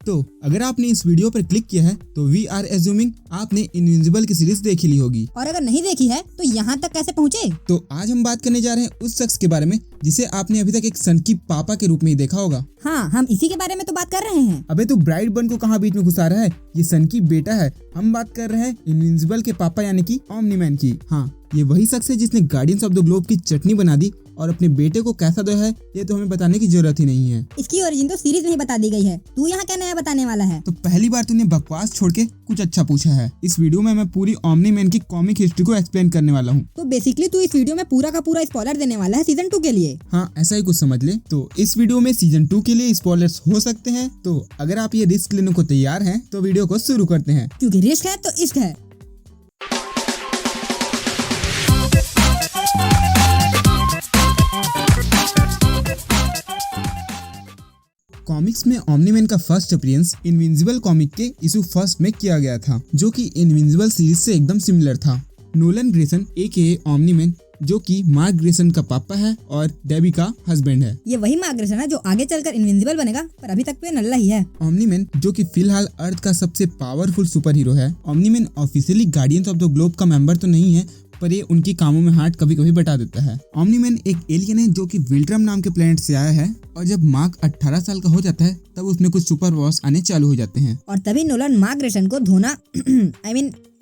तो अगर आपने इस वीडियो पर क्लिक किया है तो वी आर एज्यूमिंग आपने इनविंसिबल की सीरीज देख ली होगी, और अगर नहीं देखी है तो यहाँ तक कैसे पहुँचे। तो आज हम बात करने जा रहे हैं उस शख्स के बारे में जिसे आपने अभी तक एक सन की पापा के रूप में ही देखा होगा। हाँ, हम इसी के बारे में तो बात कर रहे हैं। अबे तू ब्राइट बन को कहाँ बीच में घुसा रहा है, ये सन की बेटा है। हम बात कर रहे हैं इनविंसिबल के पापा यानी कि ओमनी मैन की। हाँ, ये वही शख्स है जिसने गार्डियंस ऑफ द ग्लोब की चटनी बना दी और अपने बेटे को कैसा दो है ये तो हमें बताने की जरूरत ही नहीं है। इसकी ओरिजिन तो सीरीज में ही बता दी गई है, तू यहाँ क्या नया बताने वाला है। तो पहली बार तूने बकवास छोड़ के कुछ अच्छा पूछा है। इस वीडियो में मैं पूरी ओमनी मैन की कॉमिक हिस्ट्री को एक्सप्लेन करने वाला हूँ। तो बेसिकली तू इस वीडियो में पूरा का पूरा स्पॉइलर देने वाला है सीजन 2 के लिए। हाँ, ऐसा ही कुछ समझ ले। तो इस वीडियो में सीजन 2 के लिए स्पॉयलर्स हो सकते हैं, तो अगर आप ये रिस्क लेने को तैयार हैं तो वीडियो को शुरू करते हैं। क्योंकि रिस्क है तो इश्क है। कॉमिक्स में ओमनी मैन का फर्स्ट अपीयरेंस इनविंसिबल कॉमिक के इशू फर्स्ट में किया गया था, जो कि इनविंसिबल सीरीज से एकदम सिमिलर था। नोलन ग्रेसन एके ओमनी मैन, जो कि मार्क ग्रेसन का पापा है और डेबी का हस्बैंड है। ये वही मार्क ग्रेसन है जो आगे चलकर इनविंसिबल बनेगा, पर अभी तक तो नल्ला ही है। ओमनी मैन, जो कि फिलहाल अर्थ का सबसे पावरफुल सुपर हीरो है। Omni man officially guardians of the globe का मेंबर तो नहीं है, पर ये उनकी कामों में हाथ कभी कभी बटा देता है। ओमनी मैन एक एलियन है जो कि विल्ट्रम नाम के प्लेनेट से आया है, और जब मार्क 18 साल का हो जाता है तब उसमें कुछ सुपर पावर्स आने चालू हो जाते हैं। और तभी नोलन मार्क ग्रेसन को धोना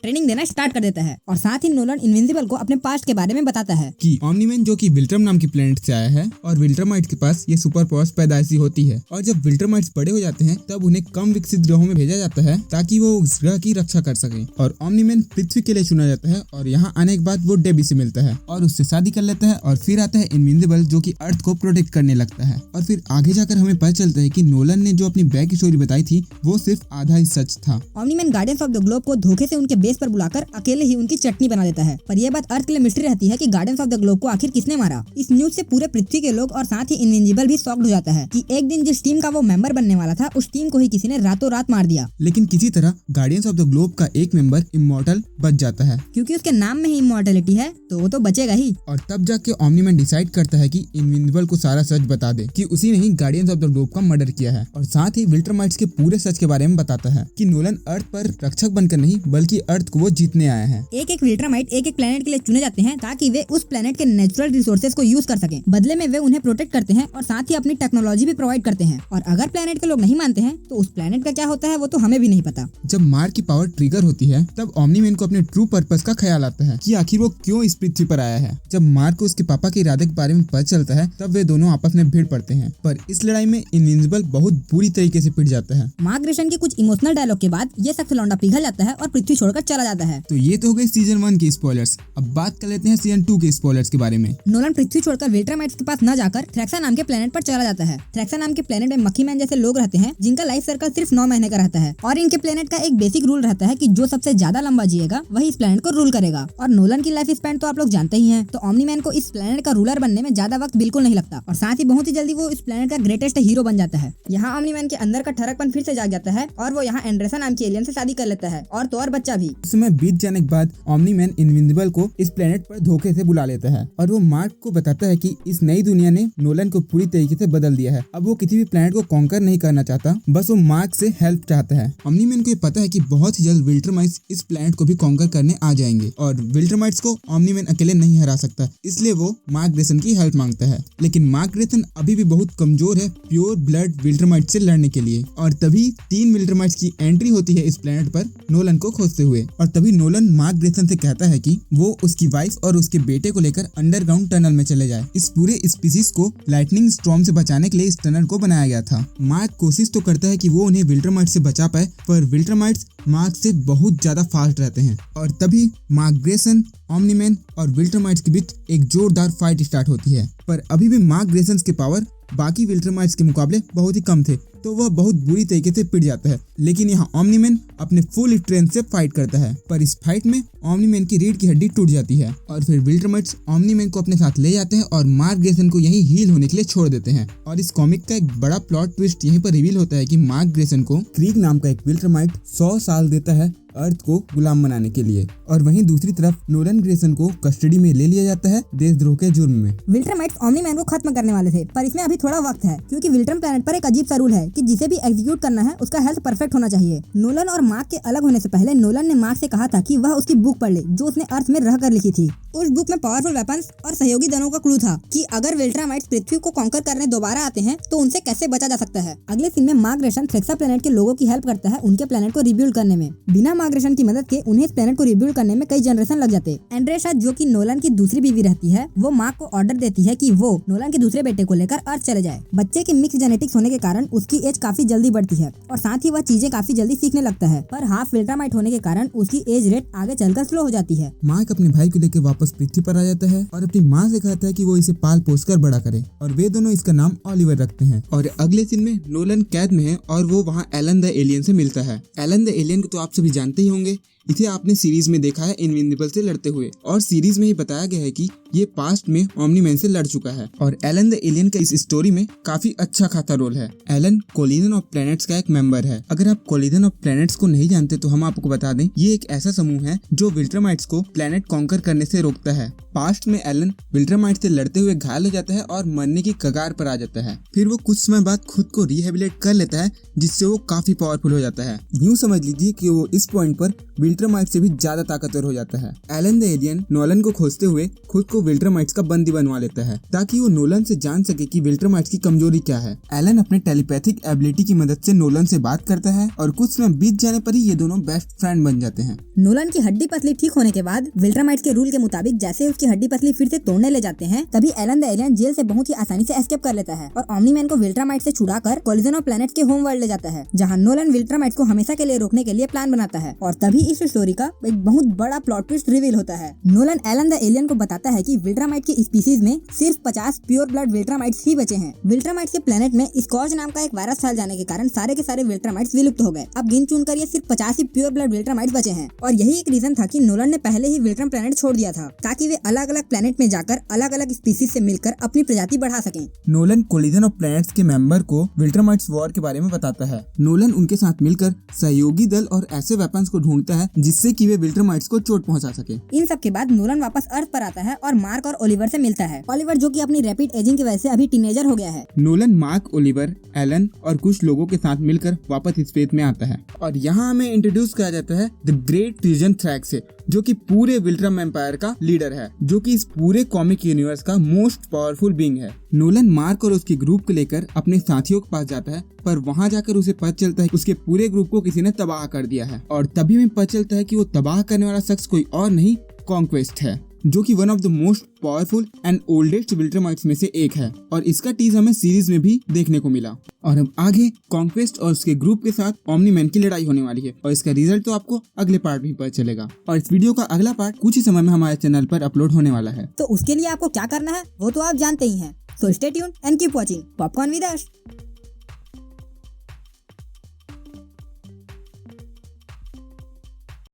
ट्रेनिंग देना स्टार्ट कर देता है, और साथ ही नोलन इनविंसिबल को अपने पास्ट के बारे में बताता है कि ओमनी मैन, जो कि विल्ट्रम नाम के प्लेनेट से आया है, और विल्ट्रमाइट्स के पास ये सुपर पावर्स पैदाइशी होती है, और जब विल्ट्रमाइट्स बड़े हो जाते हैं तब उन्हें कम विकसित ग्रहों में भेजा जाता है ताकि वो उस ग्रह की रक्षा कर सके। और ओमनी मैन पृथ्वी के लिए चुना जाता है, और यहाँ आने के बाद वो डेबी से मिलता है और उससे शादी कर लेता है, और फिर आता है इनविंसिबल, जो कि अर्थ को प्रोटेक्ट करने लगता है। और फिर आगे जाकर हमें पता चलता है कि नोलन ने जो अपनी बैक स्टोरी बताई थी वो सिर्फ आधा ही सच था। Omni man guardians of the globe को धोखे से उनके बेस पर बुलाकर अकेले ही उनकी चटनी बना देता है, पर यह बात अर्थ के लिए मिस्ट्री रहती है कि गार्डियंस ऑफ द ग्लोब को आखिर किसने मारा। इस न्यूज से पूरे पृथ्वी के लोग और साथ ही इनविंसिबल भी शॉक्ड हो जाता है कि एक दिन जिस टीम का वो मेंबर बनने वाला था उस टीम को ही किसी ने रातों रात मार दिया। लेकिन किसी तरह गार्डियंस ऑफ द ग्लोब का एक मेंबर इमॉर्टल बच जाता है, क्योंकि उसके नाम में ही इमॉर्टलिटी है, तो वो तो बचेगा ही। और तब जाके ओमनी मैन डिसाइड करता है कि इनविंसिबल को सारा सच बता दे कि उसी ने ही गार्डियंस ऑफ द ग्लोब का मर्डर किया है, और साथ ही विल्ट्रमाइट्स के पूरे सच के बारे में बताता है कि नोलन अर्थ पर रक्षक बनकर नहीं बल्कि अर्थ को वो जीतने आया है। एक विल्ट्रमाइट एक प्लेनेट के लिए चुने जाते हैं ताकि वे उस प्लेनेट के नेचुरल रिसोर्सेज को यूज कर सकें। बदले में वे उन्हें प्रोटेक्ट करते हैं और साथ ही अपनी टेक्नोलॉजी भी प्रोवाइड करते हैं। और अगर प्लेनेट के लोग नहीं मानते हैं तो उस प्लेनेट का क्या होता है वो तो हमें भी नहीं पता। जब मार्क की पावर ट्रिगर होती है तब ओमनी मैन को अपने ट्रू पर्पस का ख्याल आता है कि आखिर वो क्यों इस पृथ्वी पर आया है। जब मार्क को उसके पापा के इरादे के बारे में पता चलता है तब वे दोनों आपस में भिड़ पड़ते हैं, पर इस लड़ाई में इनविंसिबल बहुत बुरी तरीके से पिट जाता है। मार्क ग्रेसन के कुछ इमोशनल डायलॉग के बाद ये शख्स लौंडा पिघल जाता है और पृथ्वी छोड़कर चला जाता है। तो ये तो हो गई सीजन 1 के स्पॉयलर्स। अब बात कर लेते हैं सीजन 2 के स्पॉयलर्स के बारे में। नोलन पृथ्वी छोड़कर विल्ट्रमाइट्स के पास न जाकर थ्रेक्सा नाम के प्लेनेट पर चला जाता है। थ्रेक्सा नाम के प्लेनेट में मक्खी मैन जैसे लोग रहते हैं जिनका लाइफ सर्कल सिर्फ 9 महीने का रहता है, और इनके प्लेनेट का एक बेसिक रूल रहता है कि जो सबसे ज्यादा लंबा जिएगा वही इस प्लेनेट को रूल करेगा। और नोलन की लाइफ स्पैन तो आप लोग जानते ही हैं, तो ओमनी मैन को इस प्लेनेट का रूलर बनने में ज्यादा वक्त बिल्कुल नहीं लगता, और साथ ही बहुत ही जल्दी वो इस प्लेनेट का ग्रेटेस्ट हीरो बन जाता है। यहाँ ओमनी मैन के अंदर का ठरकपन फिर से जाग जाता है और वो यहाँ एंड्रेसा नाम की एलियन से शादी कर लेता है, और तो और बच्चा भी। समय बीत जाने के बाद ओमनी मैन इनविंसिबल को इस प्लेनेट पर धोखे से बुला लेता है, और वो मार्क को बताता है कि इस नई दुनिया ने नोलन को पूरी तरीके से बदल दिया है। अब वो किसी भी प्लेनेट को कॉन्कर नहीं करना चाहता, बस वो मार्क से हेल्प चाहता है। ओमनी मैन को ये पता है कि बहुत ही जल्द विल्ट्रमाइट्स इस प्लेनेट को भी कॉन्कर करने आ जाएंगे, और विल्ट्रमाइट्स को ओमनी मैन अकेले नहीं हरा सकता, इसलिए वो मार्क ग्रेसन की हेल्प मांगता है। लेकिन मार्क ग्रेसन अभी भी बहुत कमजोर है प्योर ब्लड विल्ट्रमाइट्स से लड़ने के लिए, और तभी 3 विल्ट्रमाइट्स की एंट्री होती है इस प्लेनेट पर नोलन को खोजते हुए। और तभी नोलन मार्क ग्रेसन से कहता है कि वो उसकी वाइफ और उसके बेटे को लेकर अंडरग्राउंड टनल में चले जाए। इस पूरे स्पीसीज को लाइटनिंग स्टॉर्म से बचाने के लिए इस टनल को बनाया गया था। मार्क कोशिश तो करता है कि वो उन्हें विल्ट्रमाइट्स से बचा पाए, पर विल्ट्रमाइट्स मार्क से बहुत ज्यादा फास्ट रहते हैं। और तभी मार्क ग्रेसन, ओमनी मैन और विल्ट्रमाइट्स के बीच एक जोरदार फाइट स्टार्ट होती है, पर अभी भी मार्क ग्रेसन के पावर बाकी विल्ट्रमाइट्स के मुकाबले बहुत ही कम थे, तो वह बहुत बुरी तरीके से पिट जाता है। लेकिन यहाँ ओमनी मैन अपने फुल स्ट्रेंथ से फाइट करता है, पर इस फाइट में ओमनी मैन की रीढ़ की हड्डी टूट जाती है, और फिर विल्ट्रमाइट्स ओमनी मैन को अपने साथ ले जाते हैं और मार्क ग्रेसन को यहीं हील होने के लिए छोड़ देते हैं। और इस कॉमिक का एक बड़ा प्लॉट ट्विस्ट यहीं पर रिवील होता है कि मार्क ग्रेसन को क्रीग नाम का एक विल्ट्रमाइट 100 साल देता है अर्थ को गुलाम बनाने के लिए, और वहीं दूसरी तरफ नोलन ग्रेसन को कस्टडी में ले लिया जाता है देशद्रोह के जुर्म में। विल्ट्रमाइट्स ओमनी मैन को खत्म करने वाले थे, पर इसमें अभी थोड़ा वक्त है, क्योंकि विल्ट्रम प्लैनेट पर एक अजीब सा रूल है कि जिसे भी एग्जीक्यूट करना है उसका हेल्थ परफेक्ट होना चाहिए। नोलन और मार्क के अलग होने से पहले नोलन ने मार्क से कहा था कि वह उसकी बुक पढ़ ले जो उसने अर्थ में रहकर लिखी थी। उस बुक में पावरफुल वेपन्स और सहयोगी दलों का क्लू था कि अगर विल्ट्रामाइट्स पृथ्वी को कॉन्कर करने दोबारा आते हैं तो उनसे कैसे बचा जा सकता है। अगले सीन में मार्गरेशन थ्रेक्सा प्लेनेट के लोगों की हेल्प करता है उनके प्लेनेट को रिबिल्ड करने में। बिना मार्गरेशन की मदद के उन्हें इस प्लेनेट को रिबिल्ड करने में कई जनरेशन लग जाते। एंड्रेसा जो कि नोलन की दूसरी बीवी रहती है, वो मार्क को ऑर्डर देती है कि वो नोलन के दूसरे बेटे को लेकर अर्थ चले जाए। बच्चे के मिक्स जेनेटिक्स होने के कारण उसकी एज काफी जल्दी बढ़ती है और साथ ही वह चीजें काफी जल्दी सीखने लगता है, पर हाफ विल्ट्रामाइट होने के कारण उसकी एज रेट आगे चलकर स्लो हो जाती है। मार्क अपने भाई को लेकर वापस पृथ्वी पर आ जाता है और अपनी माँ से कहता है कि वो इसे पाल पोस कर बड़ा करे और वे दोनों इसका नाम ऑलिवर रखते हैं। और अगले सीन में नोलन कैद में है और वो वहाँ एलन द एलियन से मिलता है। एलन द एलियन को तो आप सभी जानते ही होंगे, इसे आपने सीरीज में देखा है इनविंसिबल से लड़ते हुए और सीरीज में ही बताया गया है कि ये पास्ट में ओमनी मैन से लड़ चुका है और एलन द एलियन का इस स्टोरी में काफी अच्छा खासा रोल है। एलन कोलिजन ऑफ प्लैनेट्स का एक मेंबर है। अगर आप कोलिजन ऑफ प्लैनेट्स को नहीं जानते तो हम आपको बता दें, ये एक ऐसा समूह है जो विल्ट्रामाइट्स को प्लैनेट कॉन्कर करने से रोकता है। पास्ट में एलन विल्ट्रामाइट्स से लड़ते हुए घायल हो जाता है और मरने की कगार पर आ जाता है। फिर वो कुछ समय बाद खुद को रिहेबिलिटेट कर लेता है जिससे वो काफी पावरफुल हो जाता है। यूँ समझ लीजिए कि वो इस पॉइंट पर विल्ट्रामाइट्स से भी ज्यादा ताकतवर हो जाता है। एलन द एलियन नोलन को खोजते हुए खुद को विल्ट्रामाइट्स का बंदी बनवा लेता है ताकि वो नोलन से जान सके कि विल्ट्रामाइट्स की कमजोरी क्या है। एलन अपने टेलीपैथिक एबिलिटी की मदद से नोलन से बात करता है और कुछ समय बीत जाने पर ही ये दोनों बेस्ट फ्रेंड बन जाते हैं। नोलन की हड्डी पसली ठीक होने के बाद विल्ट्रामाइट्स के रूल के मुताबिक जैसे उसकी हड्डी पसली फिर से तोड़ने ले जाते हैं, तभी एलन द एलियन जेल से बहुत ही आसानी से एस्केप कर लेता है और ओमनी मैन को विल्ट्रामाइट्स से छुड़ाकर कोलिजन ऑफ प्लैनेट्स के होम वर्ल्ड ले जाता है, जहाँ नोलन विल्ट्रामाइट्स को हमेशा के लिए रोकने के लिए प्लान बनाता है। और तभी इस स्टोरी का एक बहुत बड़ा प्लॉट ट्विस्ट रिवील होता है। नोलन एलन द एलियन को बताता है कि विल्ट्रामाइट की स्पीसीज में सिर्फ 50 प्योर ब्लड विल्ट्रामाइट्स ही बचे हैं। विल्ट्रामाइट्स के प्लेनेट में स्कॉर्च नाम का एक वायरस फैल जाने के कारण सारे के सारे विल्ट्रामाइट्स विलुप्त हो गए। अब गिन चुनकर ये सिर्फ 50 ही प्योर ब्लड विल्ट्रामाइट्स बचे हैं और यही एक रीजन था कि नोलन ने पहले ही विल्ट्रम प्लेनेट छोड़ दिया था ताकि वे अलग अलग प्लेनेट में जाकर अलग अलग स्पीसीज से मिलकर अपनी प्रजाति बढ़ा सकें। नोलन कोलिजन ऑफ प्लैनेट्स के मेंबर को विल्ट्रामाइट्स वॉर के बारे में बताता है। नोलन उनके साथ मिलकर सहयोगी दल और ऐसे वेपन्स को ढूंढता है जिससे कि वे विल्ट्रामाइट्स को चोट पहुंचा सके। इन सब के बाद नोलन वापस अर्थ पर आता है और मार्क और ओलिवर से मिलता है। ओलिवर जो कि अपनी रैपिड एजिंग की वजह से अभी टीनेजर हो गया है। नोलन मार्क, ओलिवर, एलन और कुछ लोगों के साथ मिलकर वापस स्पेस में आता है और यहाँ हमें इंट्रोड्यूस किया जाता है द ग्रेट ट्रिजन थ्रैक्स से, जो कि पूरे विल्ट्रम एम्पायर का लीडर है, जो कि इस पूरे कॉमिक यूनिवर्स का मोस्ट पावरफुल बीइंग है। नोलन मार्क और उसके ग्रुप को लेकर अपने साथियों के पास जाता है, पर वहाँ जाकर उसे पता चलता है कि उसके पूरे ग्रुप को किसी ने तबाह कर दिया है और तभी हमें पता चलता है कि वो तबाह करने वाला शख्स कोई और नहीं, कॉन्क्वेस्ट है, जो कि one of the most powerful and oldest Viltrumites में से एक है और इसका टीज हमें सीरीज में भी देखने को मिला। और अब आगे कॉन्क्वेस्ट और उसके ग्रुप के साथ ओमनी मैन की लड़ाई होने वाली है और इसका रिजल्ट तो आपको अगले पार्ट में पता चलेगा और इस वीडियो का अगला पार्ट कुछ ही समय में हमारे चैनल पर अपलोड होने वाला है। तो उसके लिए आपको क्या करना है वो तो आप जानते ही हैं। So stay tuned and keep watching popcorn with us.